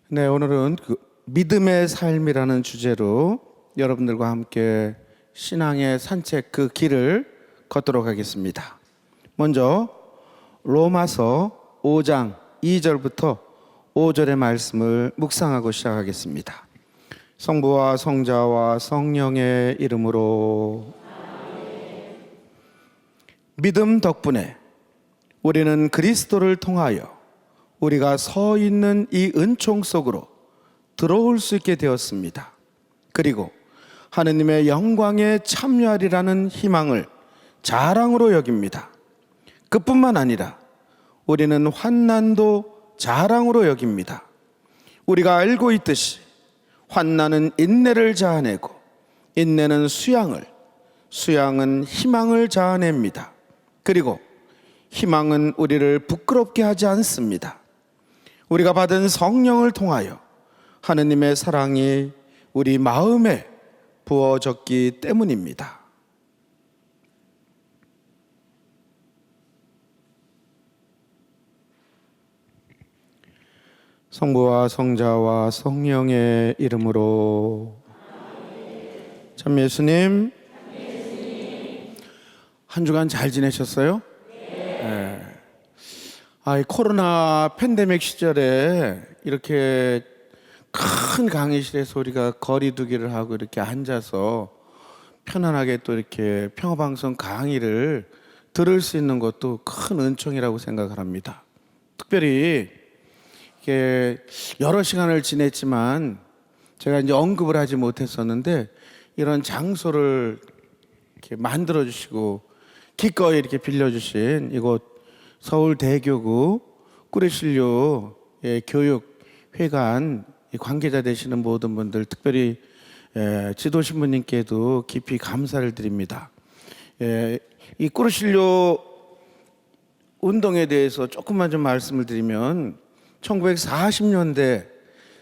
네, 오늘은 믿음의 삶이라는 주제로 여러분들과 함께 신앙의 산책 그 길을 걷도록 하겠습니다. 먼저 로마서 5장 2절부터 5절의 말씀을 묵상하고 시작하겠습니다. 성부와 성자와 성령의 이름으로. 믿음 덕분에 우리는 그리스도를 통하여 우리가 서 있는 이 은총 속으로 들어올 수 있게 되었습니다. 그리고 하느님의 영광에 참여하리라는 희망을 자랑으로 여깁니다. 그뿐만 아니라 우리는 환난도 자랑으로 여깁니다. 우리가 알고 있듯이 환난은 인내를 자아내고 인내는 수양을, 수양은 희망을 자아냅니다. 그리고 희망은 우리를 부끄럽게 하지 않습니다. 우리가 받은 성령을 통하여 하느님의 사랑이 우리 마음에 부어졌기 때문입니다. 성부와 성자와 성령의 이름으로. 참 예수님, 한 주간 잘 지내셨어요? 네. 이 코로나 팬데믹 시절에 이렇게 큰 강의실에서 우리가 거리두기를 하고 이렇게 앉아서 편안하게 또 이렇게 평화방송 강의를 들을 수 있는 것도 큰 은총이라고 생각을 합니다. 특별히 이게 여러 시간을 지냈지만 제가 이제 언급을 하지 못했었는데 이런 장소를 이렇게 만들어 주시고 기꺼이 이렇게 빌려주신 이곳 서울대교구 꾸르실료의 교육회관 관계자 되시는 모든 분들, 특별히 지도 신부님께도 깊이 감사를 드립니다. 이 꾸르실료 운동에 대해서 조금만 좀 말씀을 드리면 1940년대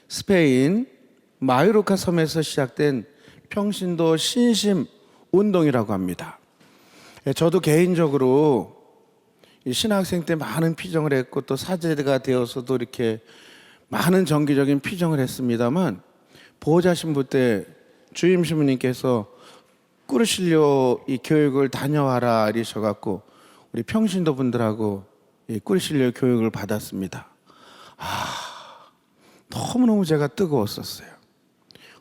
스페인 마요르카 섬에서 시작된 평신도 신심 운동이라고 합니다. 저도 개인적으로 신학생 때 많은 피정을 했고 또 사제가 되어서도 이렇게 많은 정기적인 피정을 했습니다만 보호자 신부 때 주임 신부님께서 꾸르실료 이 교육을 다녀와라 이러셔갖고 우리 평신도 분들하고 이 꾸르실료 교육을 받았습니다. 너무너무 제가 뜨거웠었어요.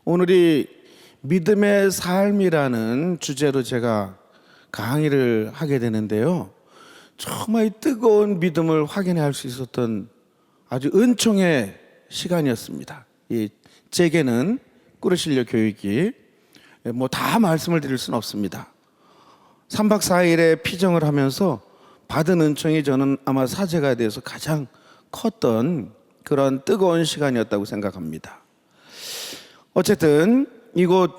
오늘이 믿음의 삶이라는 주제로 제가 강의를 하게 되는데요. 정말 뜨거운 믿음을 확인할 수 있었던 아주 은총의 시간이었습니다. 제게는 꾸르실료 교육이 다 말씀을 드릴 수는 없습니다. 3박 4일의 피정을 하면서 받은 은총이 저는 아마 사제가 돼서 가장 컸던 그런 뜨거운 시간이었다고 생각합니다. 어쨌든 이곳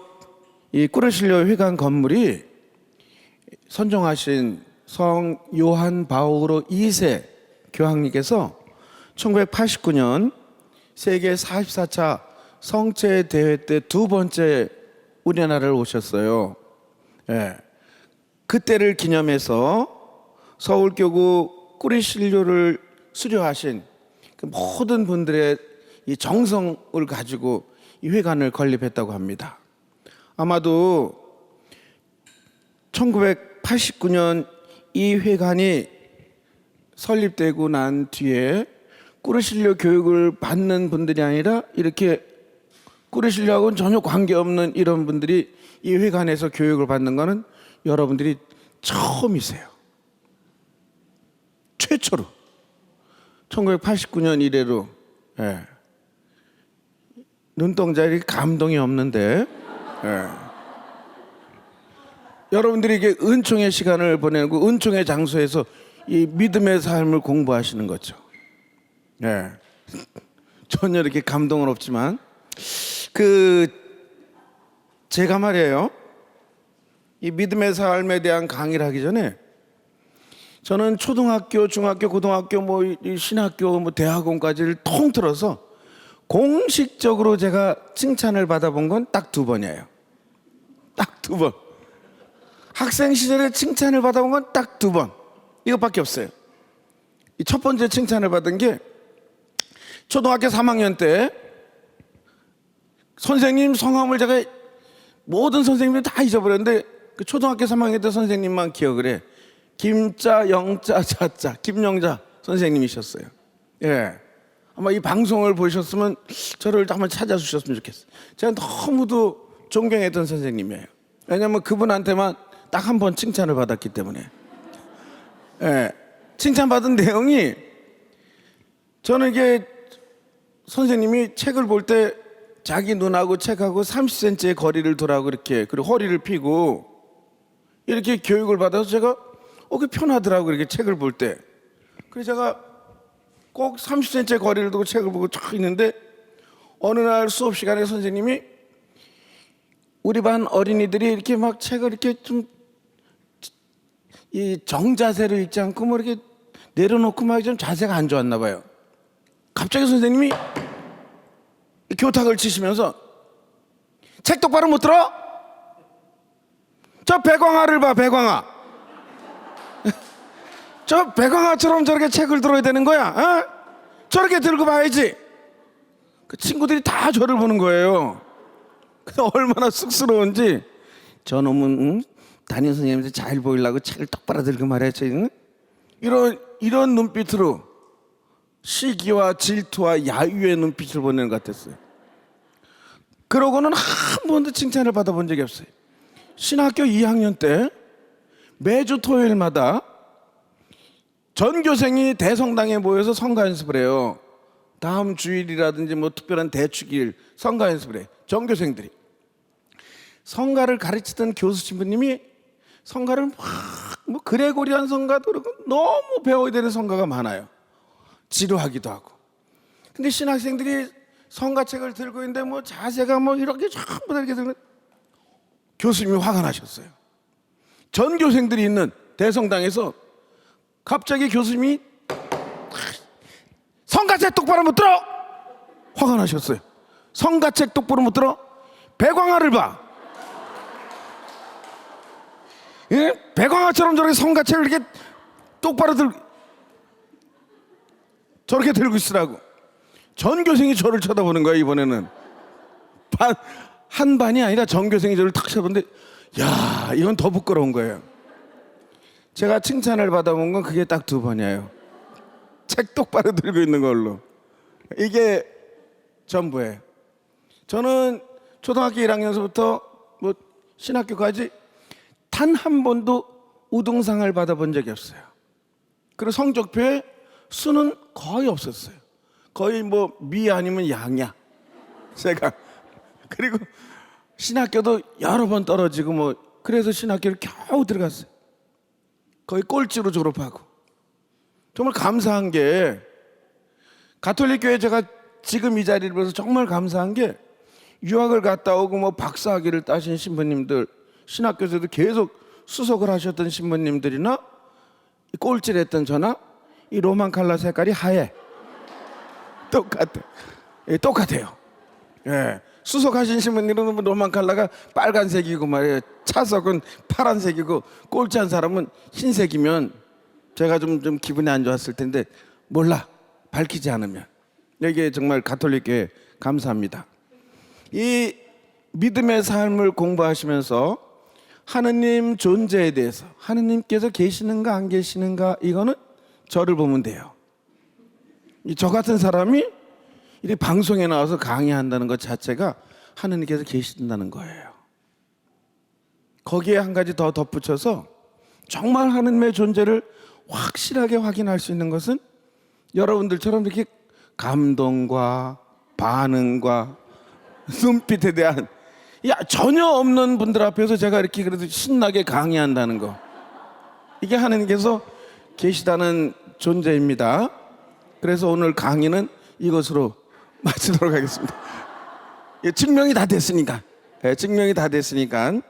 이 꾸르실료 회관 건물이 선종하신 성 요한 바오로 2세 교황님께서 1989년 세계 44차 성체 대회 때 두 번째 우리나라를 오셨어요. 그때를 기념해서 서울교구 꾸르실료를 수료하신 그 모든 분들의 이 정성을 가지고 이 회관을 건립했다고 합니다. 아마도 1989년 이 회관이 설립되고 난 뒤에 꾸르실료 교육을 받는 분들이 아니라 이렇게 꾸르실료하고는 전혀 관계없는 이런 분들이 이 회관에서 교육을 받는 것은 여러분들이 처음이세요. 최초로 1989년 이래로. 눈동자에 감동이 없는데 여러분들이 이게 은총의 시간을 보내고 은총의 장소에서 이 믿음의 삶을 공부하시는 거죠. 전혀 이렇게 감동은 없지만 제가 말이에요. 이 믿음의 삶에 대한 강의를 하기 전에 저는 초등학교, 중학교, 고등학교, 신학교, 대학원까지를 통틀어서 공식적으로 제가 칭찬을 받아본 건 딱 2번이에요. 딱 2번. 학생 시절에 칭찬을 받아본 건 딱 2번. 이것밖에 없어요. 첫 번째 칭찬을 받은 게 초등학교 3학년 때 선생님 성함을 제가 모든 선생님들 다 잊어버렸는데 그 초등학교 3학년 때 선생님만 기억을 해. 김자, 영자, 자자, 김영자 선생님이셨어요. 예. 아마 이 방송을 보셨으면 저를 한번 찾아주셨으면 좋겠어요. 제가 너무도 존경했던 선생님이에요. 왜냐하면 그분한테만 딱 한 번 칭찬을 받았기 때문에. 예. 칭찬받은 내용이, 저는 이게 선생님이 책을 볼 때 자기 눈하고 책하고 30cm의 거리를 두라고 이렇게, 그리고 허리를 펴고 이렇게 교육을 받아서 제가 그게 편하더라고, 이렇게 책을 볼 때. 그래서 제가 꼭 30cm의 거리를 두고 책을 보고 쫙 있는데, 어느 날 수업 시간에 선생님이 우리 반 어린이들이 이렇게 막 책을 이렇게 좀 이 정자세로 읽지 않고 뭐 이렇게 내려놓고 막 좀 자세가 안 좋았나 봐요. 갑자기 선생님이 교탁을 치시면서 책 똑바로 못 들어? 저 백광화를 봐, 백광화. 저 백광화처럼 저렇게 책을 들어야 되는 거야. 어? 저렇게 들고 봐야지. 그 친구들이 다 저를 보는 거예요. 얼마나 쑥스러운지. 저놈은 담임 선생님한테 잘 보이려고 책을 똑바로 들고 말했지. 응? 이런 눈빛으로 시기와 질투와 야유의 눈빛을 보내는 것 같았어요. 그러고는 한 번도 칭찬을 받아본 적이 없어요. 신학교 2학년 때 매주 토요일마다 전교생이 대성당에 모여서 성가 연습을 해요. 다음 주일이라든지 뭐 특별한 대축일 성가 연습을 해요. 전교생들이. 성가를 가르치던 교수 신부님이 성가를 뭐 그레고리안 성가도 그렇고 너무 배워야 되는 성가가 많아요. 지루하기도 하고. 근데 신학생들이 성가책을 들고 있는데 뭐 자세가 뭐 이렇게 전부 다 이렇게 들고, 교수님이 화가 나셨어요. 전교생들이 있는 대성당에서 갑자기 교수님이 성가책 똑바로 못 들어! 화가 나셨어요. 성가책 똑바로 못 들어? 백광화를 봐. 예? 백광화처럼 저렇게 성가책을 이렇게 똑바로 저렇게 들고 있으라고. 전교생이 저를 쳐다보는 거야. 이번에는 한 반이 아니라 전교생이 저를 탁 쳐다보는데, 야, 이건 더 부끄러운 거예요. 제가 칭찬을 받아본 건 그게 딱 2번이에요. 책 똑바로 들고 있는 걸로. 이게 전부예요. 저는 초등학교 1학년서부터 뭐 신학교까지 단 한 번도 우등상을 받아본 적이 없어요. 그리고 성적표에 수는 거의 없었어요. 거의 뭐 미 아니면 양이야, 제가. 그리고 신학교도 여러 번 떨어지고 뭐, 그래서 신학교를 겨우 들어갔어요. 거의 꼴찌로 졸업하고. 정말 감사한 게, 가톨릭 교회 제가 지금 이 자리를 봐서 정말 감사한 게, 유학을 갔다 오고 뭐 박사학위를 따신 신부님들, 신학교에서도 계속 수석을 하셨던 신부님들이나 꼴찌를 했던 저나 이 로만 칼라 색깔이 하얘. 똑같아요. 예. 수석하신 신부님은 로만 칼라가 빨간색이고 말이에요. 차석은 파란색이고, 꼴찌한 사람은 흰색이면 제가 좀 기분이 안 좋았을 텐데, 몰라, 밝히지 않으면. 이게 정말 가톨릭 교회 감사합니다. 이 믿음의 삶을 공부하시면서 하느님 존재에 대해서, 하느님께서 계시는가 안 계시는가, 이거는 저를 보면 돼요. 저 같은 사람이 이 방송에 나와서 강의한다는 것 자체가 하느님께서 계신다는 거예요. 거기에 한 가지 더 덧붙여서, 정말 하느님의 존재를 확실하게 확인할 수 있는 것은 여러분들처럼 이렇게 감동과 반응과 눈빛에 대한 전혀 없는 분들 앞에서 제가 이렇게 그래도 신나게 강의한다는 거, 이게 하느님께서 계시다는 존재입니다. 그래서 오늘 강의는 이것으로 마치도록 하겠습니다. 증명이 다 됐으니까. 증명이 다 됐으니까.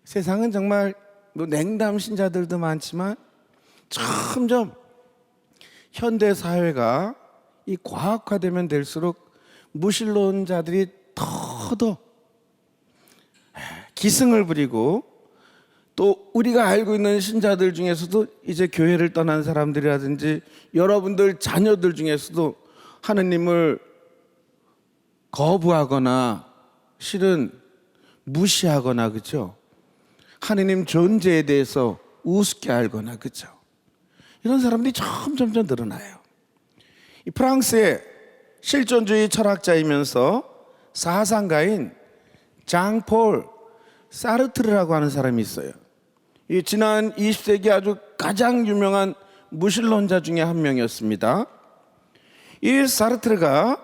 세상은 정말 뭐 냉담 신자들도 많지만, 점점 현대 사회가 이 과학화되면 될수록 무신론자들이 더더 기승을 부리고, 또 우리가 알고 있는 신자들 중에서도 이제 교회를 떠난 사람들이라든지 여러분들 자녀들 중에서도 하느님을 거부하거나 실은 무시하거나, 그죠? 하느님 존재에 대해서 우습게 알거나, 그죠? 이런 사람들이 점점 늘어나요. 이 프랑스의 실존주의 철학자이면서 사상가인 장폴 사르트르라고 하는 사람이 있어요. 이 지난 20세기 아주 가장 유명한 무신론자 중에 한 명이었습니다. 이 사르트르가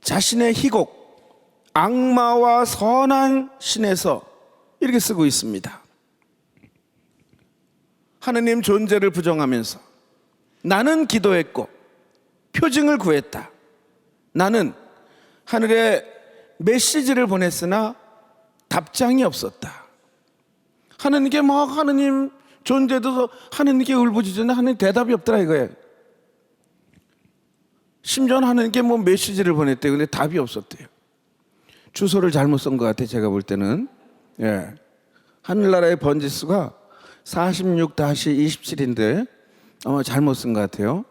자신의 희곡 악마와 선한 신에서 이렇게 쓰고 있습니다. 하느님 존재를 부정하면서 나는 기도했고 표징을 구했다. 나는 하늘에 메시지를 보냈으나 답장이 없었다. 하느님께 하느님 존재도 하느님께 울부짖었는데 하느님 대답이 없더라 이거예요. 심지어는 하느님께 메시지를 보냈대요. 근데 답이 없었대요. 주소를 잘못 쓴 것 같아요. 제가 볼 때는. 예. 하늘나라의 번지수가 46-27인데 잘못 쓴 것 같아요.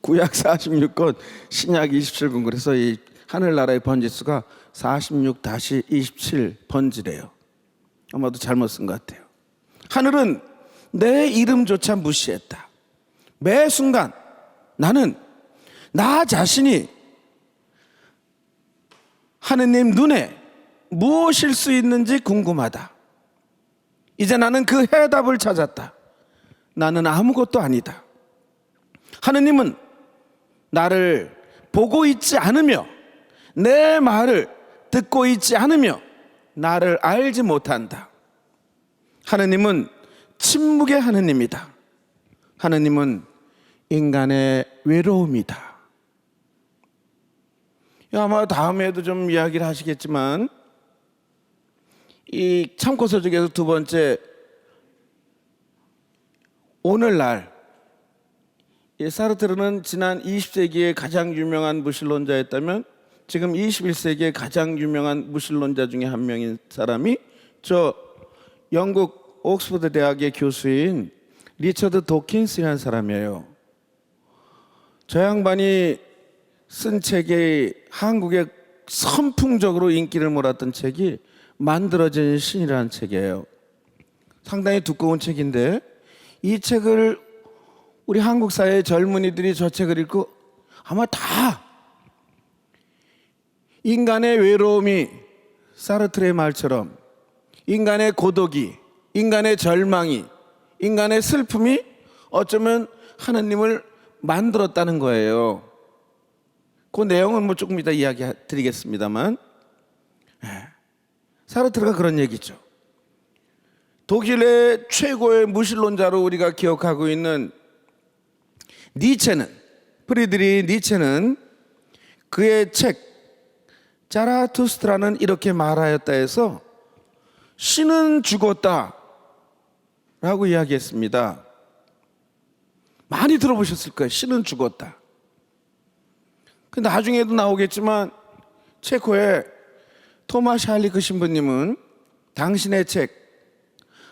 구약 46권, 신약 27권. 그래서 이 하늘나라의 번지수가 46-27 번지래요. 아마도 잘못 쓴 것 같아요. 하늘은 내 이름조차 무시했다. 매 순간 나는 나 자신이 하느님 눈에 무엇일 수 있는지 궁금하다. 이제 나는 그 해답을 찾았다. 나는 아무것도 아니다. 하느님은 나를 보고 있지 않으며 내 말을 듣고 있지 않으며 나를 알지 못한다. 하느님은 침묵의 하느님이다. 하느님은 인간의 외로움이다. 아마 다음에도 좀 이야기를 하시겠지만 이 참고서 중에서 두 번째, 오늘날 이 사르트르는 지난 20세기의 가장 유명한 무신론자였다면 지금 21세기의 가장 유명한 무신론자 중에 한 명인 사람이 저 영국 옥스퍼드 대학의 교수인 리처드 도킨스라는 사람이에요. 저 양반이 쓴 책이 한국에 선풍적으로 인기를 몰았던 책이 만들어진 신이라는 책이에요. 상당히 두꺼운 책인데 이 책을 우리 한국 사회의 젊은이들이 저 책을 읽고 아마 다 인간의 외로움이 사르트르의 말처럼 인간의 고독이, 인간의 절망이, 인간의 슬픔이 어쩌면 하느님을 만들었다는 거예요. 그 내용은 조금 이따 이야기 드리겠습니다만 사르트르가 그런 얘기죠. 독일의 최고의 무신론자로 우리가 기억하고 있는 니체는, 프리드리히 니체는 그의 책 자라투스트라는 이렇게 말하였다 해서 신은 죽었다 라고 이야기했습니다. 많이 들어보셨을 거예요. 신은 죽었다. 나중에도 나오겠지만 체코의 토마스 할리크 신부님은 당신의 책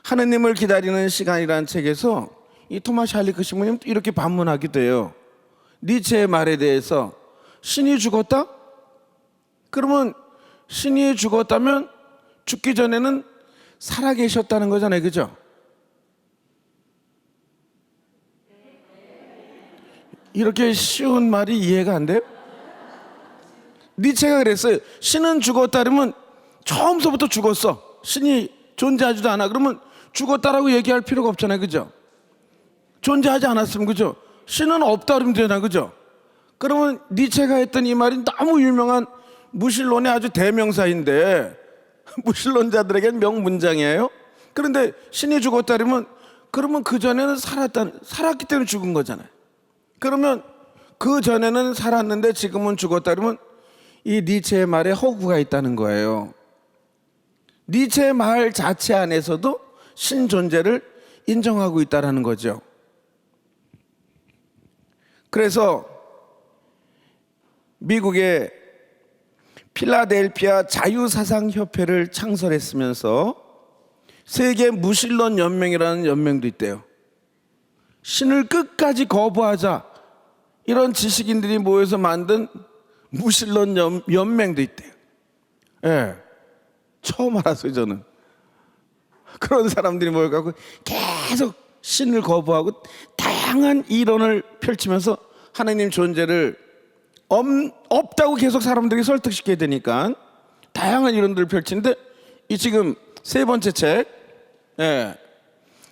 하느님을 기다리는 시간이라는 책에서 이 토마스 할리크 신부님 이렇게 반문하기도 해요. 니체의 말에 대해서 신이 죽었다? 그러면 신이 죽었다면 죽기 전에는 살아계셨다는 거잖아요. 그죠? 이렇게 쉬운 말이 이해가 안 돼요? 니체가 그랬어요. 신은 죽었다 그러면 처음서부터 죽었어. 신이 존재하지도 않아. 그러면 죽었다라고 얘기할 필요가 없잖아요. 그죠? 존재하지 않았으면, 그죠? 신은 없다 그러면 되나, 그죠? 그러면 니체가 했던 이 말이 너무 유명한 무신론의 아주 대명사인데 무신론자들에겐 명문장이에요. 그런데 신이 죽었다 그러면 그 전에는 살았기 때문에 죽은 거잖아요. 그러면 그 전에는 살았는데 지금은 죽었다 그러면 이 니체의 말에 허구가 있다는 거예요. 니체의 말 자체 안에서도 신 존재를 인정하고 있다는 거죠. 그래서 미국의 필라델피아 자유사상협회를 창설했으면서 세계 무신론 연맹이라는 연맹도 있대요. 신을 끝까지 거부하자, 이런 지식인들이 모여서 만든 무신론 연맹도 있대요. 예, 처음 알았어요 저는. 그런 사람들이 모여갖고 계속 신을 거부하고 다양한 이론을 펼치면서 하나님 존재를 없다고 계속 사람들이 설득시켜야 되니까 다양한 이론들을 펼치는데, 이 지금 세 번째 책,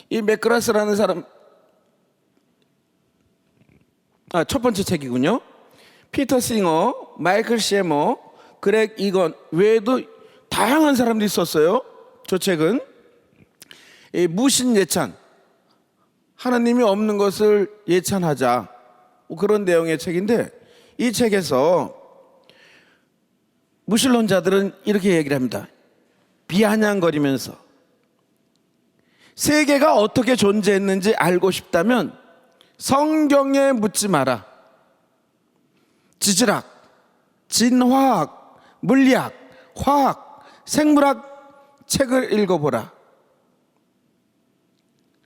이 맥그라스라는 사람, 첫 번째 책이군요. 피터 싱어, 마이클 셰머, 그렉 이건 외에도 다양한 사람들이 썼어요. 저 책은 이 무신 예찬, 하나님이 없는 것을 예찬하자, 뭐 그런 내용의 책인데, 이 책에서 무신론자들은 이렇게 얘기를 합니다. 비아냥거리면서 세계가 어떻게 존재했는지 알고 싶다면 성경에 묻지 마라. 지질학, 진화학, 물리학, 화학, 생물학 책을 읽어보라.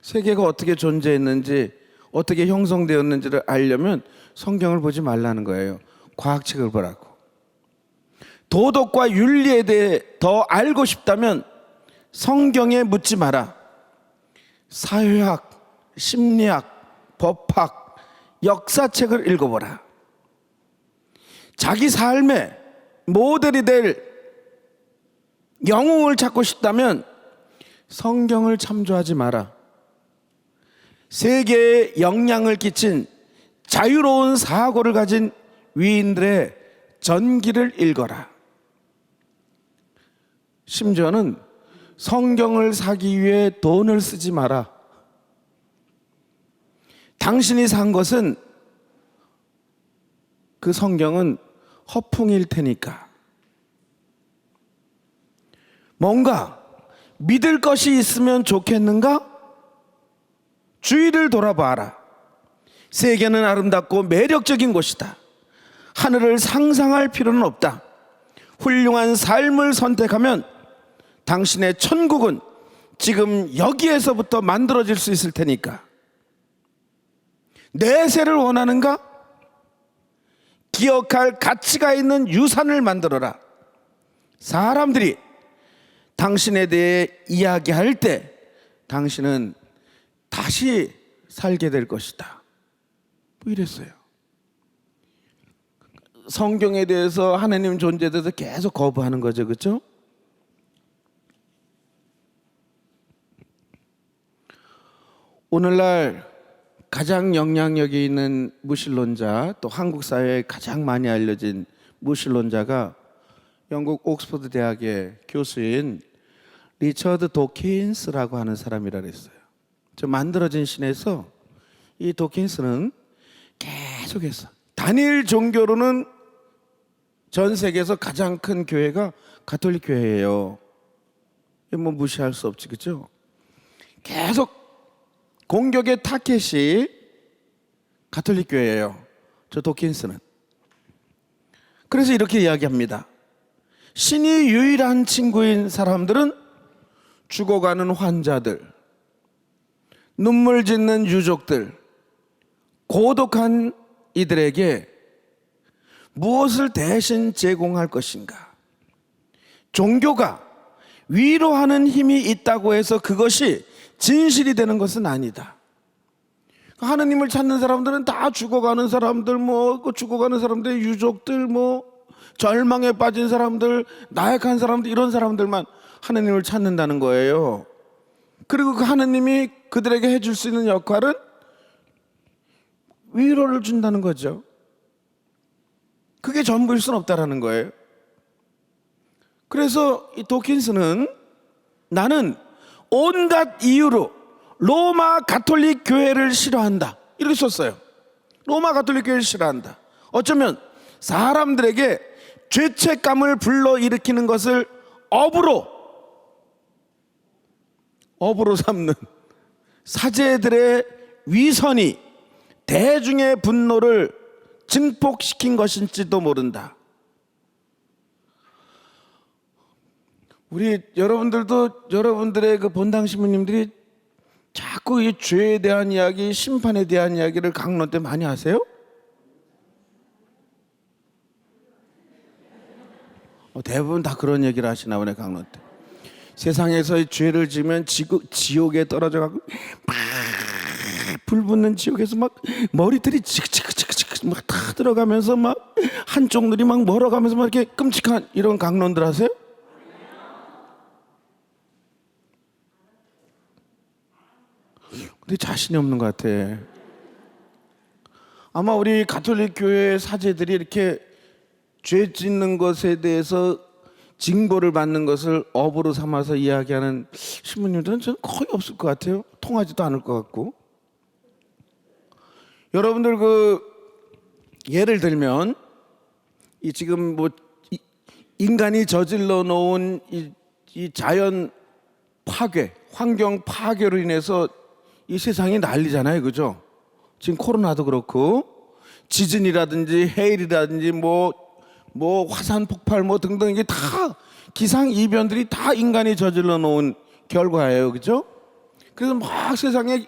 세계가 어떻게 존재했는지, 어떻게 형성되었는지를 알려면 성경을 보지 말라는 거예요. 과학책을 보라고. 도덕과 윤리에 대해 더 알고 싶다면 성경에 묻지 마라. 사회학, 심리학, 법학, 역사책을 읽어보라. 자기 삶의 모델이 될 영웅을 찾고 싶다면 성경을 참조하지 마라. 세계에 영향을 끼친 자유로운 사고를 가진 위인들의 전기를 읽어라. 심지어는 성경을 사기 위해 돈을 쓰지 마라. 당신이 산 것은, 그 성경은 허풍일 테니까. 뭔가 믿을 것이 있으면 좋겠는가? 주위를 돌아봐라. 세계는 아름답고 매력적인 곳이다. 하늘을 상상할 필요는 없다. 훌륭한 삶을 선택하면 당신의 천국은 지금 여기에서부터 만들어질 수 있을 테니까. 내세를 원하는가? 기억할 가치가 있는 유산을 만들어라. 사람들이 당신에 대해 이야기할 때 당신은 다시 살게 될 것이다. 뭐 이랬어요. 성경에 대해서, 하나님 존재에 대해서 계속 거부하는 거죠. 그렇죠? 오늘날 가장 영향력이 있는 무신론자, 또 한국 사회에 가장 많이 알려진 무신론자가 영국 옥스퍼드 대학의 교수인 리처드 도킨스라고 하는 사람이라 그랬어요. 저 만들어진 신에서 이 도킨스는 계속해서, 단일 종교로는 전 세계에서 가장 큰 교회가 가톨릭 교회예요. 뭐 무시할 수 없지, 그렇죠? 계속 공격의 타켓이 가톨릭 교회예요. 저 도킨스는. 그래서 이렇게 이야기합니다. 신이 유일한 친구인 사람들은 죽어가는 환자들, 눈물 짓는 유족들, 고독한 이들에게 무엇을 대신 제공할 것인가? 종교가 위로하는 힘이 있다고 해서 그것이 진실이 되는 것은 아니다. 하나님을 찾는 사람들은 다 죽어가는 사람들, 죽어가는 사람들의 유족들, 절망에 빠진 사람들, 나약한 사람들, 이런 사람들만 하나님을 찾는다는 거예요. 그리고 그 하나님이 그들에게 해줄 수 있는 역할은 위로를 준다는 거죠. 그게 전부일 수는 없다라는 거예요. 그래서 이 도킨스는, 나는 온갖 이유로 로마 가톨릭 교회를 싫어한다, 이렇게 썼어요. 로마 가톨릭 교회를 싫어한다. 어쩌면 사람들에게 죄책감을 불러일으키는 것을 업으로 삼는 사제들의 위선이 대중의 분노를 증폭시킨 것인지도 모른다. 우리 여러분들도, 여러분들의 그 본당 신부님들이 자꾸 이 죄에 대한 이야기, 심판에 대한 이야기를 강론 때 많이 하세요? 대부분 다 그런 얘기를 하시나 보네, 강론 때. 세상에서 죄를 지면 지옥에 떨어져 가고 막 불붙는 지옥에서 막 머리들이 지그지그지그지그 막 다 들어가면서 막 한쪽 눈이 막 멀어가면서 막 이렇게 끔찍한 이런 강론들 하세요? 근데 자신이 없는 것 같아. 아마 우리 가톨릭 교회 사제들이 이렇게 죄 짓는 것에 대해서 징벌을 받는 것을 업으로 삼아서 이야기하는 신부님들은 저는 거의 없을 것 같아요. 통하지도 않을 것 같고. 여러분들 예를 들면 이 지금 인간이 저질러 놓은 이 자연 파괴, 환경 파괴로 인해서 이 세상이 난리잖아요, 그죠? 지금 코로나도 그렇고 지진이라든지 해일이라든지 화산 폭발 등등 이게 다 기상 이변들이 다 인간이 저질러 놓은 결과예요, 그죠? 그래서 막 세상에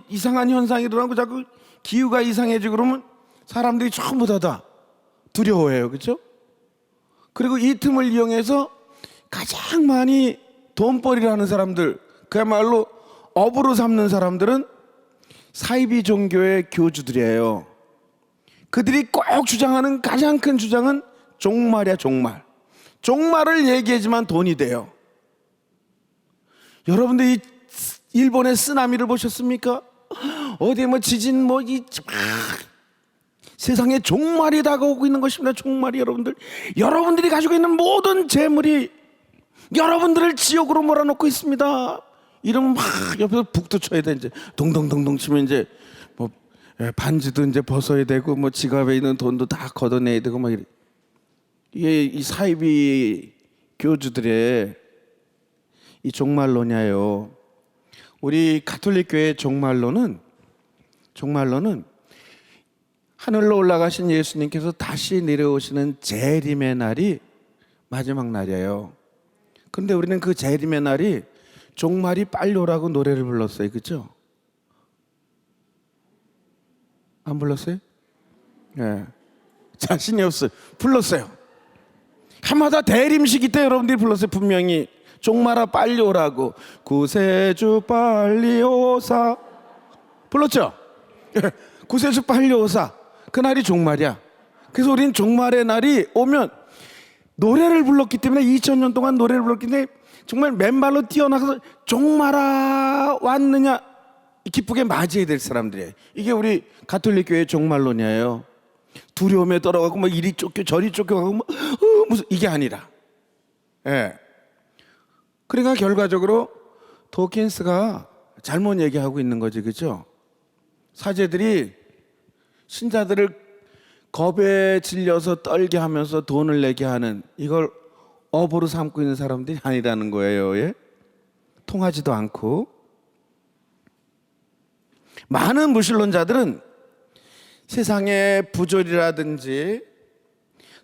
이상한 현상이 일어나고 자꾸 기후가 이상해지고 그러면 사람들이 전부 다 두려워해요, 그죠? 그리고 이 틈을 이용해서 가장 많이 돈벌이를 하는 사람들, 그야말로 업으로 삼는 사람들은 사이비 종교의 교주들이에요. 그들이 꼭 주장하는 가장 큰 주장은 종말이야, 종말. 종말을 얘기하지만 돈이 돼요. 여러분들 이 일본의 쓰나미를 보셨습니까? 어디 지진 세상에 종말이 다가오고 있는 것입니다. 종말이 여러분들이 가지고 있는 모든 재물이 여러분들을 지옥으로 몰아넣고 있습니다. 이러면 막 옆에서 북도 쳐야 돼. 이제 동동동동 치면 이제 반지도 이제 벗어야 되고 지갑에 있는 돈도 다 걷어내야 되고 막 이래. 이게 이 사이비 교주들의 이 종말론이에요. 우리 가톨릭 교회의 종말론은 하늘로 올라가신 예수님께서 다시 내려오시는 재림의 날이 마지막 날이에요. 그런데 우리는 그 재림의 날이 종말이 빨리 오라고 노래를 불렀어요, 그렇죠? 안 불렀어요? 네. 자신이 없어요. 불렀어요. 해마다 대림식이 때 여러분들이 불렀어요. 분명히 종말아 빨리 오라고, 구세주 빨리 오사 불렀죠? 구세주 빨리 오사. 그날이 종말이야. 그래서 우리는 종말의 날이 오면 노래를 불렀기 때문에 2000년 동안 노래를 불렀기 때문에 정말 맨발로 뛰어나가서 종말아 왔느냐 기쁘게 맞이해야 될 사람들이에요. 이게 우리 가톨릭 교회의 종말론이에요. 두려움에 떨어가고 이리 쫓겨 저리 쫓겨가고 무슨 이게 아니라. 예. 그러니까 결과적으로 도킨스가 잘못 얘기하고 있는 거지, 그렇죠? 사제들이 신자들을 겁에 질려서 떨게 하면서 돈을 내게 하는 이걸 업으로 삼고 있는 사람들이 아니라는 거예요. 예? 통하지도 않고. 많은 무신론자들은 세상의 부조리라든지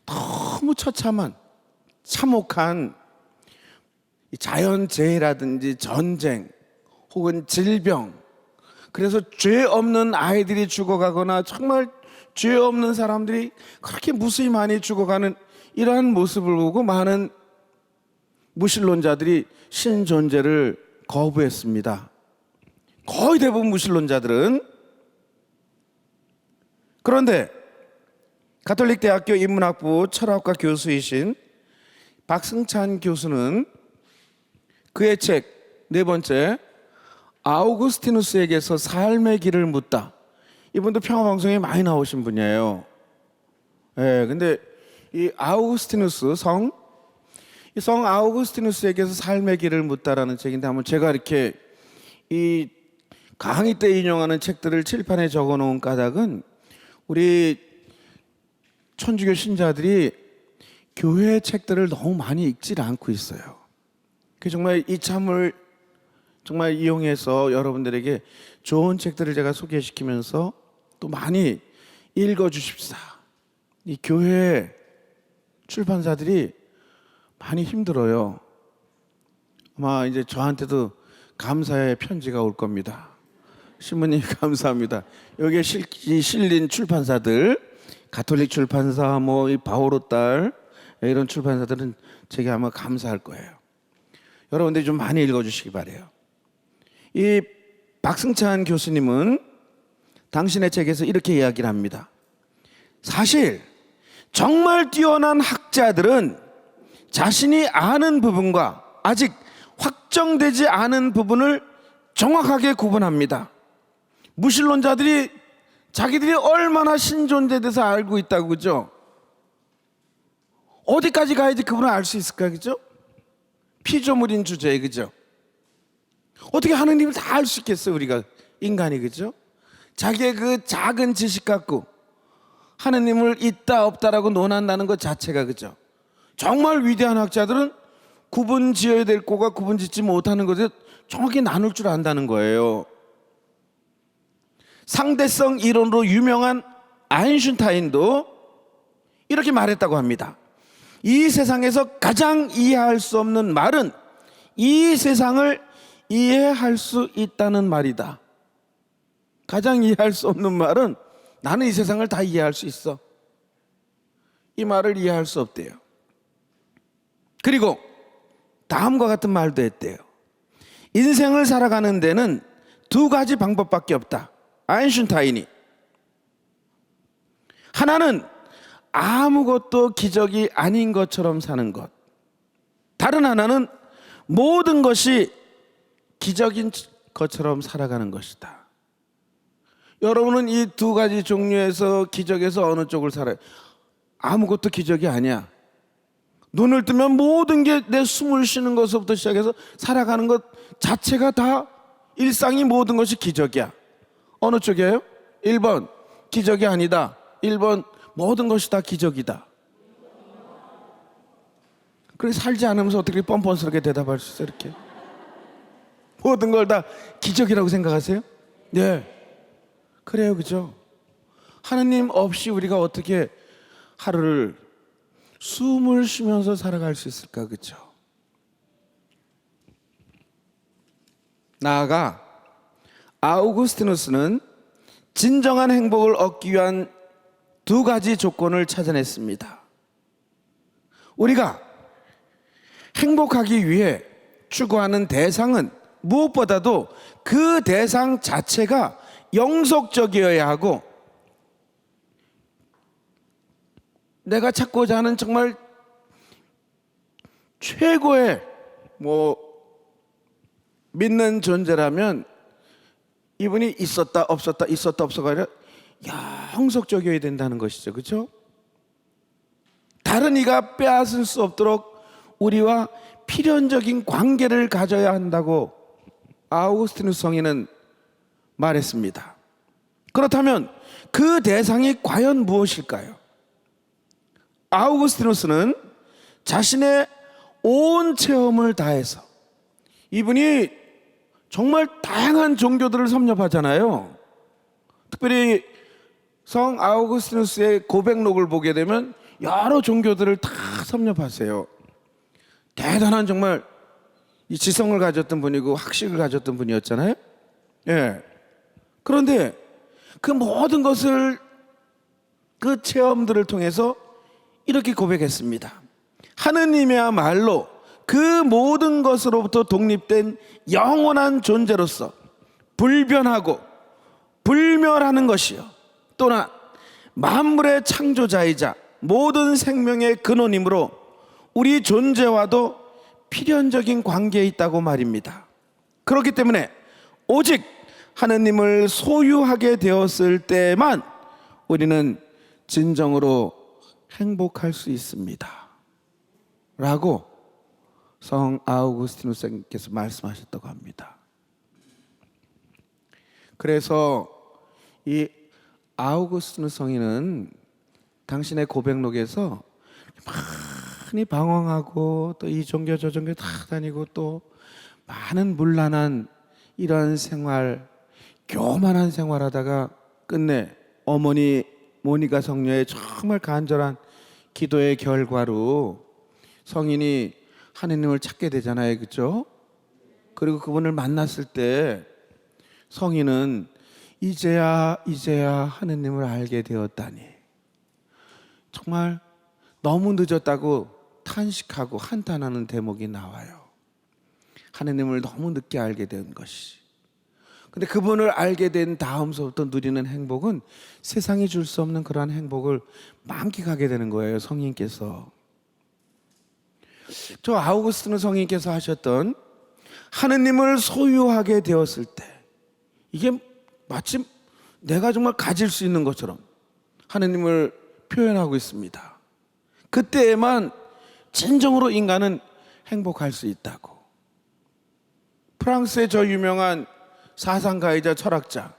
너무 처참한 참혹한 자연재해라든지 전쟁 혹은 질병, 그래서 죄 없는 아이들이 죽어가거나 정말 죄 없는 사람들이 그렇게 무수히 많이 죽어가는 이러한 모습을 보고 많은 무신론자들이 신 존재를 거부했습니다. 거의 대부분 무신론자들은. 그런데 가톨릭대학교 인문학부 철학과 교수이신 박승찬 교수는 그의 책 네 번째 아우구스티누스에게서 삶의 길을 묻다. 이분도 평화방송에 많이 나오신 분이에요. 예, 근데 이 아우구스티누스 성 아우구스티누스에게서 삶의 길을 묻다라는 책인데, 한번 제가 이렇게 이 강의 때 인용하는 책들을 칠판에 적어 놓은 까닭은 우리 천주교 신자들이 교회 책들을 너무 많이 읽질 않고 있어요. 그 정말 이참을 정말 이용해서 여러분들에게 좋은 책들을 제가 소개시키면서 또 많이 읽어 주십시다. 이 교회 출판사들이 많이 힘들어요. 아마 이제 저한테도 감사의 편지가 올 겁니다. 신부님 감사합니다. 여기에 실린 출판사들, 가톨릭 출판사, 이 바오로 딸, 이런 출판사들은 제게 아마 감사할 거예요. 여러분들이 좀 많이 읽어주시기 바래요. 이 박승찬 교수님은 당신의 책에서 이렇게 이야기를 합니다. 사실 정말 뛰어난 학자들은 자신이 아는 부분과 아직 확정되지 않은 부분을 정확하게 구분합니다. 무신론자들이 자기들이 얼마나 신존재에 대해서 알고 있다고, 그죠? 어디까지 가야지 그분을 알 수 있을까, 그죠? 피조물인 주제에, 그죠? 어떻게 하느님을 다 알 수 있겠어요, 우리가 인간이, 그죠? 자기의 그 작은 지식 갖고 하느님을 있다 없다라고 논한다는 것 자체가, 그죠? 정말 위대한 학자들은 구분 지어야 될 거가 구분 짓지 못하는 것을 정확히 나눌 줄 안다는 거예요. 상대성 이론으로 유명한 아인슈타인도 이렇게 말했다고 합니다. 이 세상에서 가장 이해할 수 없는 말은 이 세상을 이해할 수 있다는 말이다. 가장 이해할 수 없는 말은 나는 이 세상을 다 이해할 수 있어. 이 말을 이해할 수 없대요. 그리고 다음과 같은 말도 했대요. 인생을 살아가는 데는 두 가지 방법밖에 없다. 아인슈타인이. 하나는 아무것도 기적이 아닌 것처럼 사는 것. 다른 하나는 모든 것이 기적인 것처럼 살아가는 것이다. 여러분은 이 두 가지 종류에서 기적에서 어느 쪽을 살아요? 아무것도 기적이 아니야. 눈을 뜨면 모든 게 내 숨을 쉬는 것부터 시작해서 살아가는 것 자체가 다 일상이 모든 것이 기적이야. 어느 쪽이에요? 1번 기적이 아니다. 1번 모든 것이 다 기적이다. 그래 살지 않으면서 어떻게 뻔뻔스럽게 대답할 수 있어요? 이렇게 모든 걸 다 기적이라고 생각하세요? 네, 그래요, 그죠? 하느님 없이 우리가 어떻게 하루를 숨을 쉬면서 살아갈 수 있을까, 그죠? 나아가 아우구스티누스는 진정한 행복을 얻기 위한 두 가지 조건을 찾아냈습니다. 우리가 행복하기 위해 추구하는 대상은 무엇보다도 그 대상 자체가 영속적이어야 하고 내가 찾고자 하는 정말 최고의 믿는 존재라면 이분이 있었다 없었다 있었다 없어가 아니라 영속적이어야 된다는 것이죠, 그렇죠? 다른 이가 빼앗을 수 없도록 우리와 필연적인 관계를 가져야 한다고 아우구스티누스 성인은 말했습니다. 그렇다면 그 대상이 과연 무엇일까요? 아우구스티누스는 자신의 온 체험을 다해서, 이분이 정말 다양한 종교들을 섭렵하잖아요. 특별히 성 아우구스티누스의 고백록을 보게 되면 여러 종교들을 다 섭렵하세요. 대단한 정말 이 지성을 가졌던 분이고 학식을 가졌던 분이었잖아요. 예. 그런데 그 모든 것을 그 체험들을 통해서 이렇게 고백했습니다. 하느님이야말로 그 모든 것으로부터 독립된 영원한 존재로서 불변하고 불멸하는 것이요, 또는 만물의 창조자이자 모든 생명의 근원이므로 우리 존재와도 필연적인 관계에 있다고 말입니다. 그렇기 때문에 오직 하느님을 소유하게 되었을 때만 우리는 진정으로 행복할 수 있습니다 라고 성 아우구스티누스께서 말씀하셨다고 합니다. 그래서 이 아우구스티누스 성인은 당신의 고백록에서 많이 방황하고 또 이 종교 저 종교 다 다니고 또 많은 문란한 이러한 생활, 교만한 생활하다가 끝내 어머니 모니가 성녀의 정말 간절한 기도의 결과로 성인이 하느님을 찾게 되잖아요, 그렇죠? 그리고 그분을 만났을 때 성인은 이제야 하느님을 알게 되었다니, 정말 너무 늦었다고 탄식하고 한탄하는 대목이 나와요. 하느님을 너무 늦게 알게 된 것이. 근데 그분을 알게 된 다음서부터 누리는 행복은 세상이 줄 수 없는 그러한 행복을 만끽하게 되는 거예요. 성인께서. 저 아우구스티누 성인께서 하셨던 하느님을 소유하게 되었을 때, 이게 마침 내가 정말 가질 수 있는 것처럼 하느님을 표현하고 있습니다. 그때에만 진정으로 인간은 행복할 수 있다고. 프랑스의 저 유명한 사상가이자 철학자,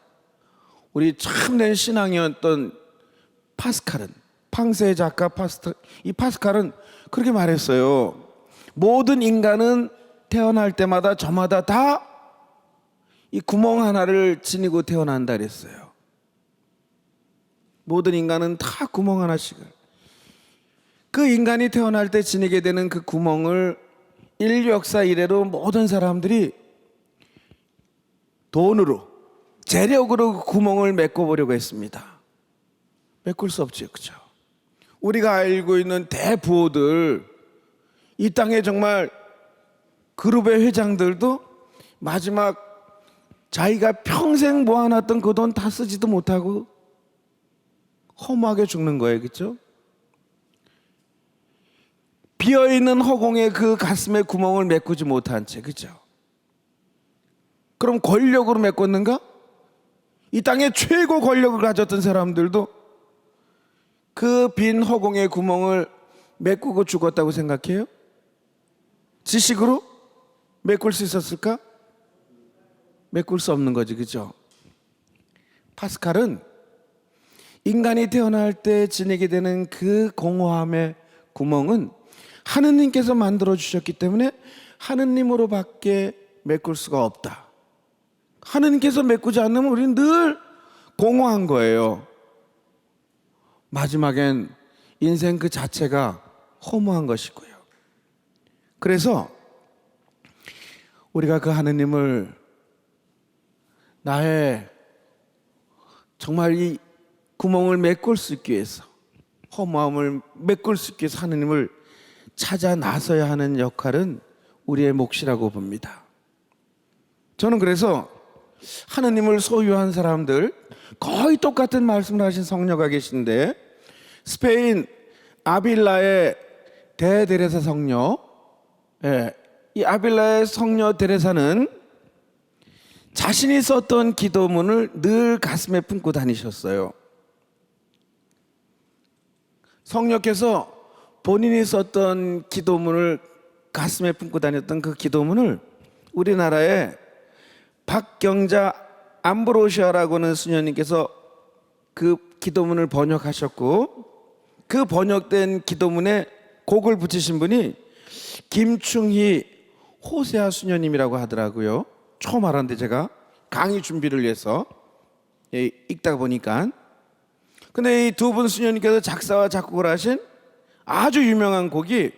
우리 참된 신앙이었던 파스칼은, 팡세의 작가 이 파스칼은 그렇게 말했어요. 모든 인간은 태어날 때마다 저마다 다 이 구멍 하나를 지니고 태어난다 그랬어요. 모든 인간은 다 구멍 하나씩을. 그 인간이 태어날 때 지니게 되는 그 구멍을 인류 역사 이래로 모든 사람들이 돈으로, 재력으로 그 구멍을 메꿔보려고 했습니다. 메꿀 수 없죠, 그죠? 우리가 알고 있는 대부호들, 이 땅에 정말 그룹의 회장들도 마지막 자기가 평생 모아놨던 그 돈 다 쓰지도 못하고 허무하게 죽는 거예요, 그죠? 비어있는 허공에 그 가슴에 구멍을 메꾸지 못한 채, 그죠? 그럼 권력으로 메꿨는가? 이 땅에 최고 권력을 가졌던 사람들도 그 빈 허공의 구멍을 메꾸고 죽었다고 생각해요? 지식으로 메꿀 수 있었을까? 메꿀 수 없는 거지, 그죠? 파스칼은 인간이 태어날 때 지니게 되는 그 공허함의 구멍은 하느님께서 만들어 주셨기 때문에 하느님으로밖에 메꿀 수가 없다. 하느님께서 메꾸지 않으면 우리는 늘 공허한 거예요. 마지막엔 인생 그 자체가 허무한 것이고요. 그래서 우리가 그 하느님을 나의 정말 이 구멍을 메꿀 수 있기 위해서, 허무함을 메꿀 수 있기 위해서 하느님을 찾아 나서야 하는 역할은 우리의 몫이라고 봅니다. 저는 그래서 하느님을 소유한 사람들, 거의 똑같은 말씀을 하신 성녀가 계신데, 스페인 아빌라의 대데레사 성녀, 이 아빌라의 성녀 데레사는 자신이 썼던 기도문을 늘 가슴에 품고 다니셨어요. 성녀께서 본인이 썼던 기도문을 가슴에 품고 다녔던 그 기도문을 우리나라에 박경자 암브로시아라고 하는 수녀님께서 그 기도문을 번역하셨고, 그 번역된 기도문에 곡을 붙이신 분이 김충희 호세아 수녀님이라고 하더라고요. 처음 알았는데 제가 강의 준비를 위해서 읽다 보니까. 근데 이 두 분 수녀님께서 작사와 작곡을 하신 아주 유명한 곡이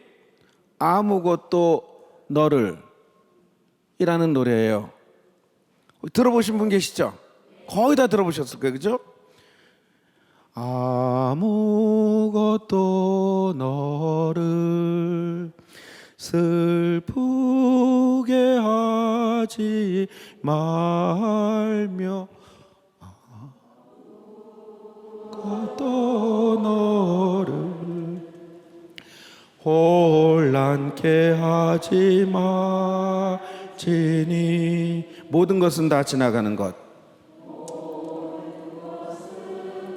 아무것도 너를 이라는 노래예요. 들어보신 분 계시죠? 거의 다 들어보셨을 거예요, 그죠? 아무것도 너를 슬프게 하지 말며, 아무것도 너를 혼란케 하지 말지니. 모든 것은 다 지나가는 것,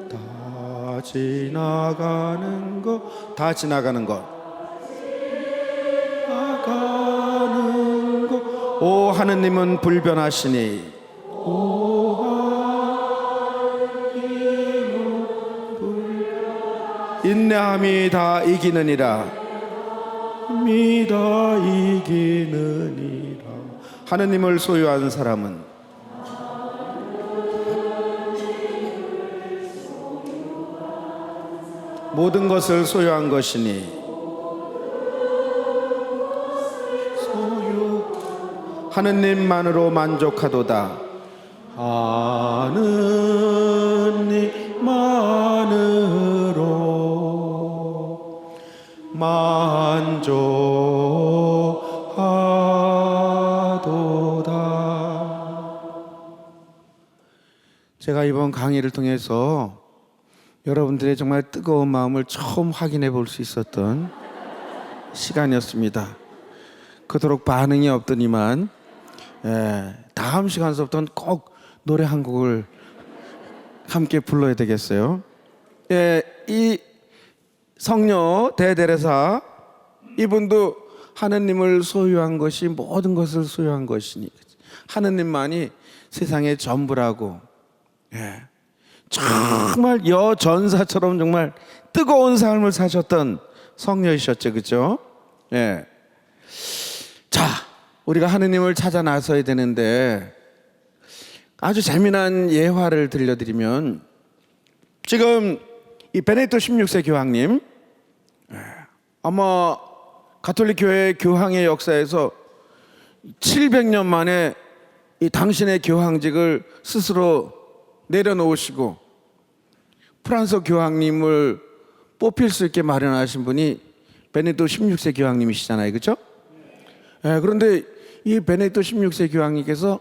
다 지나가는 것, 다 지나가는 것, 지나가는 것. 오 하느님은 불변하시니, 오 하느님은 인내함이 다 이기느니라, 인내함이 다 이기느니라. 하느님을 소유한 사람은 모든 것을 소유한 것이니, 소유 하느님만으로 만족하도다. 하느님만으로 제가 이번 강의를 통해서 여러분들의 정말 뜨거운 마음을 처음 확인해 볼 수 있었던 시간이었습니다. 그토록 반응이 없더니만 다음 시간서부터는 꼭 노래 한 곡을 함께 불러야 되겠어요. 이 성녀 대데레사, 이분도 하느님을 소유한 것이 모든 것을 소유한 것이니 하느님만이 세상의 전부라고, 정말 여전사처럼 정말 뜨거운 삶을 사셨던 성녀이셨죠, 그렇죠? 자, 우리가 하느님을 찾아 나서야 되는데 아주 재미난 예화를 들려드리면, 지금 이 베네딕토 16세 교황님, 아마 가톨릭 교회 교황의 역사에서 700년 만에 이 당신의 교황직을 스스로 내려놓으시고 프란스 교황님을 뽑힐 수 있게 마련하신 분이 베네딕토 16세 교황님이시잖아요, 그렇죠? 그런데 이 베네딕토 16세 교황님께서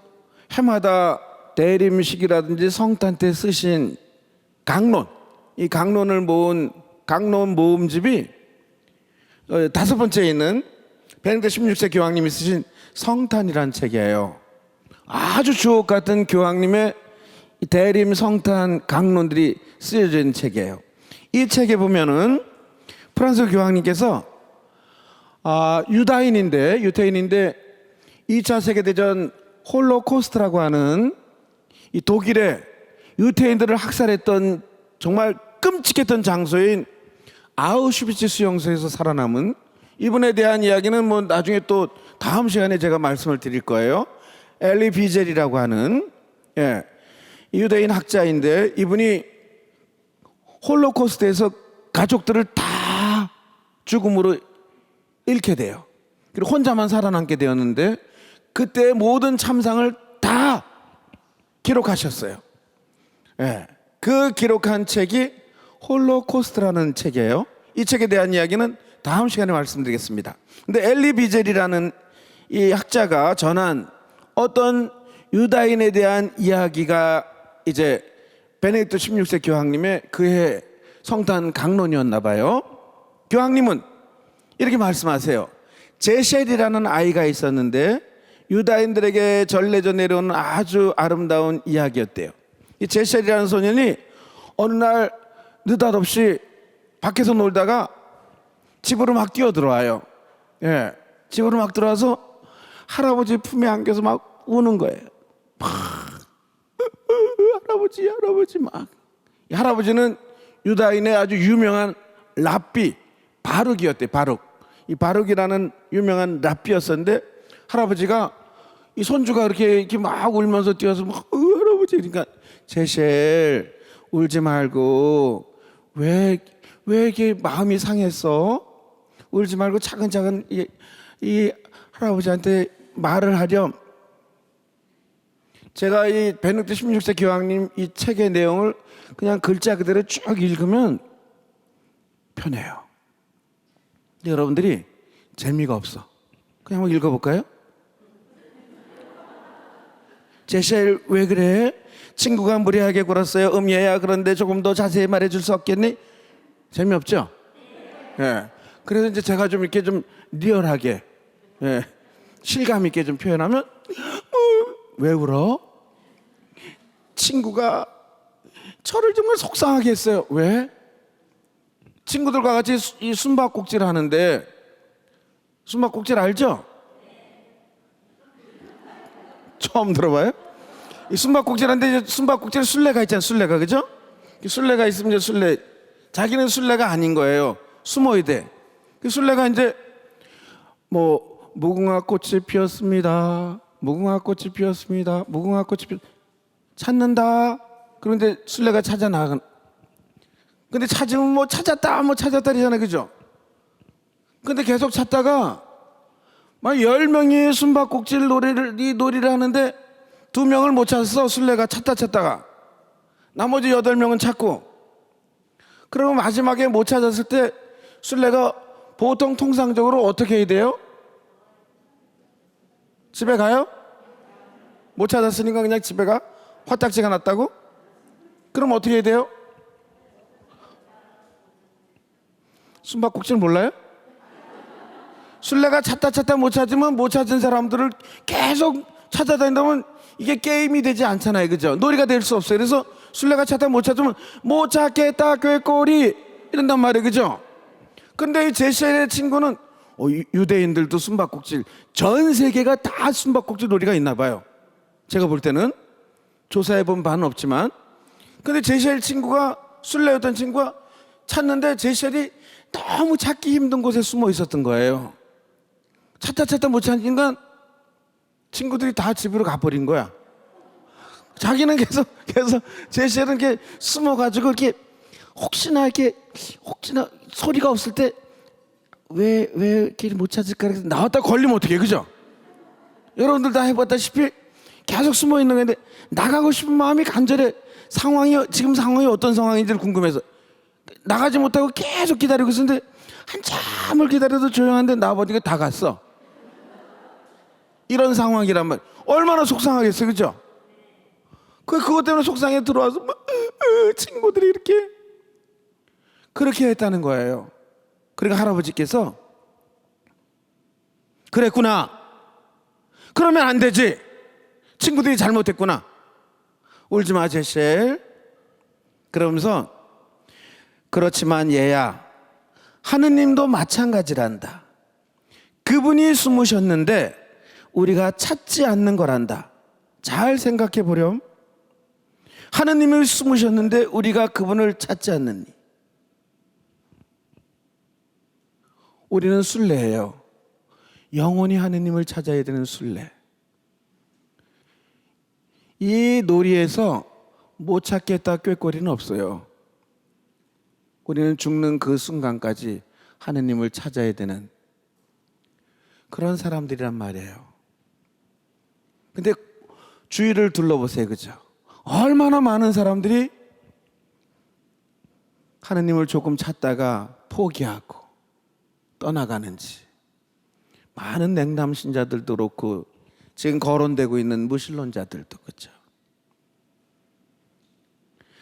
해마다 대림식이라든지 성탄 때 쓰신 강론, 이 강론을 모은 강론 모음집이 5번째에 있는 베네딕토 16세 교황님이 쓰신 성탄이라는 책이에요. 아주 주옥 같은 교황님의 대림 성탄 강론들이 쓰여져 있는 책이에요. 이 책에 보면은 프란스 교황님께서 유태인인데 2차 세계대전 홀로코스트라고 하는 이 독일의 유태인들을 학살했던 정말 끔찍했던 장소인 아우슈비츠 수용소에서 살아남은 이분에 대한 이야기는 뭐 나중에 또 다음 시간에 제가 말씀을 드릴 거예요. 엘리 비젤이라고 하는 유대인 학자인데, 이분이 홀로코스트에서 가족들을 다 죽음으로 잃게 돼요. 그리고 혼자만 살아남게 되었는데 그때 모든 참상을 다 기록하셨어요. 그 기록한 책이 홀로코스트라는 책이에요. 이 책에 대한 이야기는 다음 시간에 말씀드리겠습니다. 근데 엘리 비젤이라는 이 학자가 전한 어떤 유다인에 대한 이야기가 이제 베네딕토 16세 교황님의 그해 성탄 강론이었나 봐요. 교황님은 이렇게 말씀하세요. 제셸이라는 아이가 있었는데 유다인들에게 전래져 내려오는 아주 아름다운 이야기였대요. 이 제셸이라는 소년이 어느 날 느닷없이 밖에서 놀다가 집으로 막 뛰어들어와요. 집으로 막 들어와서 할아버지 품에 안겨서 막 우는 거예요. 할아버지 막. 이 할아버지는 유다인의 아주 유명한 랍비 바룩이었대. 이 바룩이라는 유명한 랍비였었는데, 할아버지가 이 손주가 이렇게 막 울면서 뛰어서 막 할아버지, 그러니까 제셸 울지 말고 왜 이렇게 마음이 상했어? 울지 말고 차근차근 이 할아버지한테 말을 하렴. 제가 이 베네딕토 16세 교황님 이 책의 내용을 그냥 글자 그대로 쭉 읽으면 편해요. 근데 여러분들이 재미가 없어. 그냥 한번 읽어볼까요? 제셸 왜 그래? 친구가 무례하게 굴었어요. 얘야, 그런데 조금 더 자세히 말해줄 수 없겠니? 재미없죠? 그래서 이제 제가 좀 이렇게 좀 리얼하게, 실감 있게 좀 표현하면, 왜 울어? 친구가 저를 정말 속상하게 했어요. 왜? 친구들과 같이 이 숨바꼭질을 하는데, 숨바꼭질 알죠? 처음 들어봐요? 이 숨바꼭질 하는데, 이제 숨바꼭질 술래가 있잖아요. 술래가, 그죠? 술래가 있으면 이제 술래, 자기는 술래가 아닌 거예요. 숨어야 돼. 그 술래가 이제 뭐 무궁화 꽃이 피었습니다. 무궁화 꽃이 피었습니다. 무궁화 꽃이 찾는다. 그런데 술래가 찾아 나가. 근데 찾으면 뭐 찾았다 이잖아요, 그죠? 근데 계속 찾다가 막 10명이 숨바꼭질 놀이를 하는데 2명을 못 찾았어. 술래가 찾다가 나머지 8명은 찾고. 그러면 마지막에 못 찾았을 때 술래가 보통 통상적으로 어떻게 해야 돼요? 집에 가요? 못 찾았으니까 그냥 집에 가? 화딱지가 났다고? 그럼 어떻게 해야 돼요? 숨바꼭질 몰라요? 술래가 찾다 못 찾으면 못 찾은 사람들을 계속 찾아다닌다면 이게 게임이 되지 않잖아요, 그죠? 놀이가 될 수 없어요. 그래서 술래가 찾다 못 찾으면 못 찾겠다 꾀꼬리 이런단 말이에요, 그죠? 근데 이 제시의 친구는 유대인들도 숨바꼭질, 전 세계가 다 숨바꼭질 놀이가 있나 봐요. 제가 볼 때는 조사해본 바는 없지만. 근데 제시엘 친구가, 술래였던 친구가 찾는데 제시엘이 너무 찾기 힘든 곳에 숨어 있었던 거예요. 찾다 못 찾으니까 친구들이 다 집으로 가버린 거야. 자기는 계속 제시엘은 이렇게 숨어가지고 혹시나 소리가 없을 때 왜 이렇게 못 찾을까 해서 나왔다 걸리면 어떡해, 그죠? 여러분들 다 해봤다시피 계속 숨어 있는 건데 나가고 싶은 마음이 간절해. 지금 상황이 어떤 상황인지를 궁금해서 나가지 못하고 계속 기다리고 있었는데 한참을 기다려도 조용한데 나와보니까 다 갔어. 이런 상황이란 말. 얼마나 속상하겠어요, 그죠? 그것 때문에 속상해 들어와서 친구들이 그렇게 했다는 거예요. 그러니까 할아버지께서 그랬구나, 그러면 안 되지, 친구들이 잘못했구나, 울지 마 제시엘. 그러면서 그렇지만 얘야, 하느님도 마찬가지란다. 그분이 숨으셨는데 우리가 찾지 않는 거란다. 잘 생각해 보렴. 하느님이 숨으셨는데 우리가 그분을 찾지 않느니. 우리는 술래예요. 영원히 하느님을 찾아야 되는 술래. 이 놀이에서 못 찾겠다 꾀꼬리는 없어요. 우리는 죽는 그 순간까지 하느님을 찾아야 되는 그런 사람들이란 말이에요. 근데 주위를 둘러보세요, 그죠? 얼마나 많은 사람들이 하느님을 조금 찾다가 포기하고 떠나가는지. 많은 냉담 신자들도 그렇고 지금 거론되고 있는 무신론자들도 그렇죠.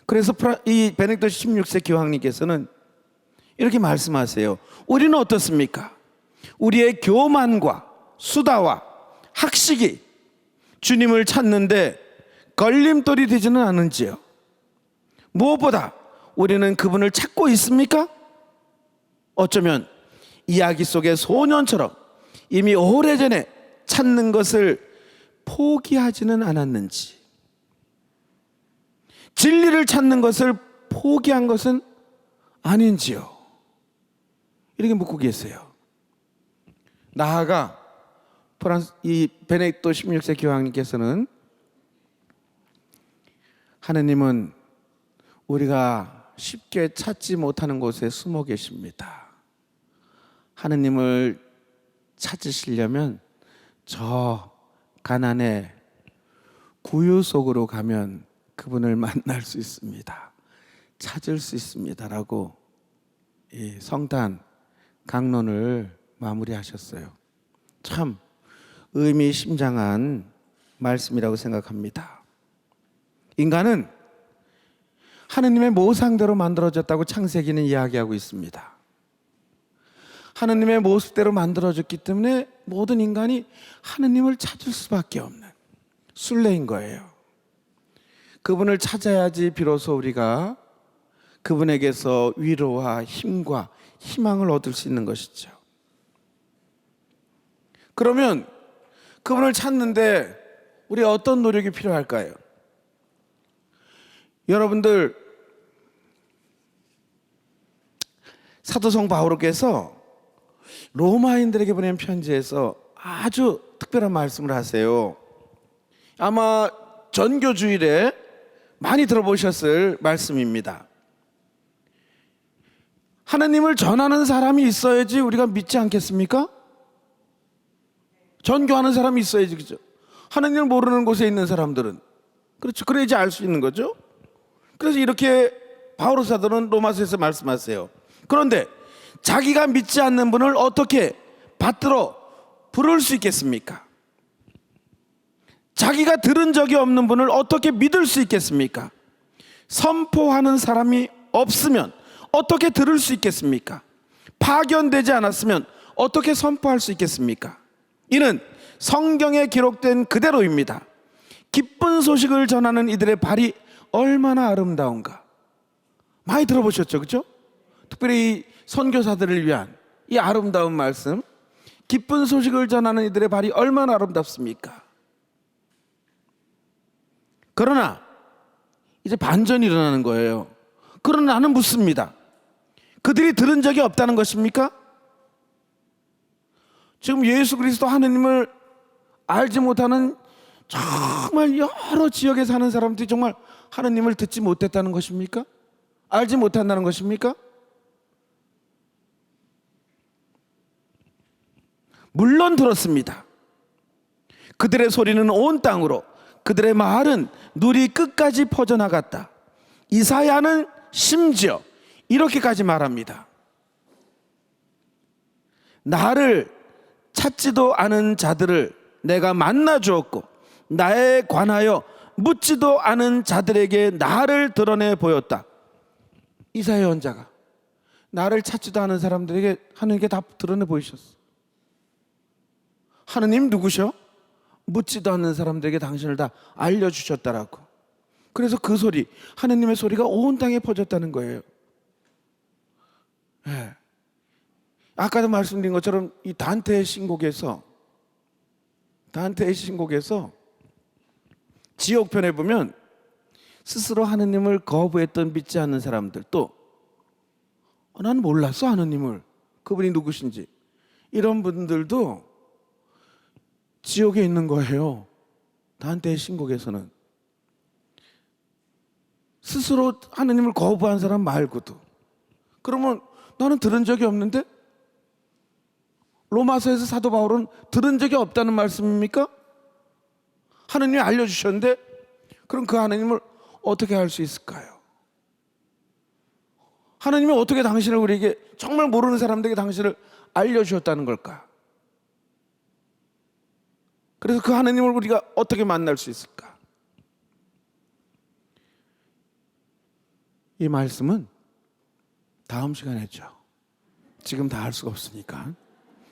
그래서 이 베네딕토 16세 교황님께서는 이렇게 말씀하세요. 우리는 어떻습니까? 우리의 교만과 수다와 학식이 주님을 찾는데 걸림돌이 되지는 않은지요? 무엇보다 우리는 그분을 찾고 있습니까? 어쩌면 이야기 속의 소년처럼 이미 오래전에 찾는 것을 포기하지는 않았는지, 진리를 찾는 것을 포기한 것은 아닌지요? 이렇게 묻고 계세요. 나아가 이 베네딕토 16세 교황님께서는 하느님은 우리가 쉽게 찾지 못하는 곳에 숨어 계십니다. 하느님을 찾으시려면 저 가난의 구유 속으로 가면 그분을 만날 수 있습니다. 찾을 수 있습니다라고 이 성탄 강론을 마무리하셨어요. 참 의미심장한 말씀이라고 생각합니다. 인간은 하느님의 모상대로 만들어졌다고 창세기는 이야기하고 있습니다. 하느님의 모습대로 만들어졌기 때문에 모든 인간이 하느님을 찾을 수밖에 없는 순례인 거예요. 그분을 찾아야지 비로소 우리가 그분에게서 위로와 힘과 희망을 얻을 수 있는 것이죠. 그러면 그분을 찾는데 우리 어떤 노력이 필요할까요? 여러분들, 사도성 바오로께서 로마인들에게 보낸 편지에서 아주 특별한 말씀을 하세요. 아마 전교주일에 많이 들어보셨을 말씀입니다. 하나님을 전하는 사람이 있어야지 우리가 믿지 않겠습니까? 전교하는 사람이 있어야지, 그죠? 하나님을 모르는 곳에 있는 사람들은, 그렇죠, 그래야지 알 수 있는 거죠. 그래서 이렇게 바오로 사도는 로마서에서 말씀하세요. 그런데 자기가 믿지 않는 분을 어떻게 받들어 부를 수 있겠습니까? 자기가 들은 적이 없는 분을 어떻게 믿을 수 있겠습니까? 선포하는 사람이 없으면 어떻게 들을 수 있겠습니까? 파견되지 않았으면 어떻게 선포할 수 있겠습니까? 이는 성경에 기록된 그대로입니다. 기쁜 소식을 전하는 이들의 발이 얼마나 아름다운가. 많이 들어보셨죠, 그렇죠? 특별히 선교사들을 위한 이 아름다운 말씀, 기쁜 소식을 전하는 이들의 발이 얼마나 아름답습니까? 그러나 이제 반전이 일어나는 거예요. 그러나 나는 묻습니다. 그들이 들은 적이 없다는 것입니까? 지금 예수 그리스도 하느님을 알지 못하는 정말 여러 지역에 사는 사람들이 정말 하느님을 듣지 못했다는 것입니까? 알지 못한다는 것입니까? 물론 들었습니다. 그들의 소리는 온 땅으로, 그들의 말은 누리 끝까지 퍼져나갔다. 이사야는 심지어 이렇게까지 말합니다. 나를 찾지도 않은 자들을 내가 만나 주었고, 나에 관하여 묻지도 않은 자들에게 나를 드러내 보였다. 이사야 선지자가 나를 찾지도 않은 사람들에게 하나님께 다 드러내 보이셨어. 하느님 누구셔? 묻지도 않는 사람들에게 당신을 다 알려주셨다라고. 그래서 그 소리, 하느님의 소리가 온 땅에 퍼졌다는 거예요. 네. 아까도 말씀드린 것처럼 이 단테의 신곡에서 지옥편에 보면 스스로 하느님을 거부했던 믿지 않는 사람들, 또 난 몰랐어 하느님을, 그분이 누구신지, 이런 분들도 지옥에 있는 거예요. 단테의 신곡에서는 스스로 하느님을 거부한 사람 말고도. 그러면 나는 들은 적이 없는데? 로마서에서 사도 바울은 들은 적이 없다는 말씀입니까? 하느님이 알려주셨는데 그럼 그 하느님을 어떻게 알 수 있을까요? 하느님이 어떻게 당신을 우리에게, 정말 모르는 사람들에게 당신을 알려주셨다는 걸까? 그래서 그 하느님을 우리가 어떻게 만날 수 있을까? 이 말씀은 다음 시간에 했죠. 지금 다 할 수가 없으니까.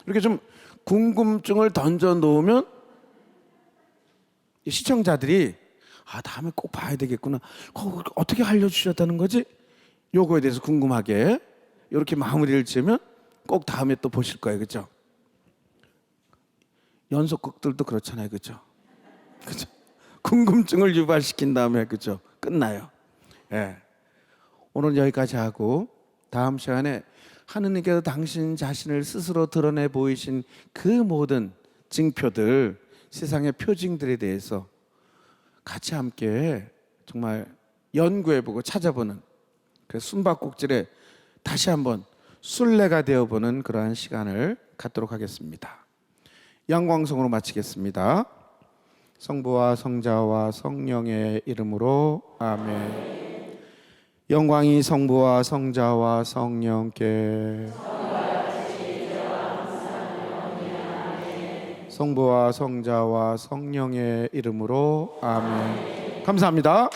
이렇게 좀 궁금증을 던져 놓으면 시청자들이 다음에 꼭 봐야 되겠구나. 어떻게 알려주셨다는 거지? 요거에 대해서 궁금하게 이렇게 마무리를 지으면 꼭 다음에 또 보실 거예요. 그렇죠? 연속극들도 그렇잖아요. 그렇죠? 궁금증을 유발시킨 다음에 그렇죠? 끝나요. 예. 오늘 여기까지 하고 다음 시간에 하느님께서 당신 자신을 스스로 드러내 보이신 그 모든 징표들, 세상의 표징들에 대해서 같이 함께 정말 연구해보고 찾아보는, 그래서 숨바꼭질에 다시 한번 순례가 되어보는 그러한 시간을 갖도록 하겠습니다. 영광성으로 마치겠습니다. 성부와 성자와 성령의 이름으로 아멘. 영광이 성부와 성자와 성령께, 성부와 성자와 성령의 이름으로 아멘. 감사합니다.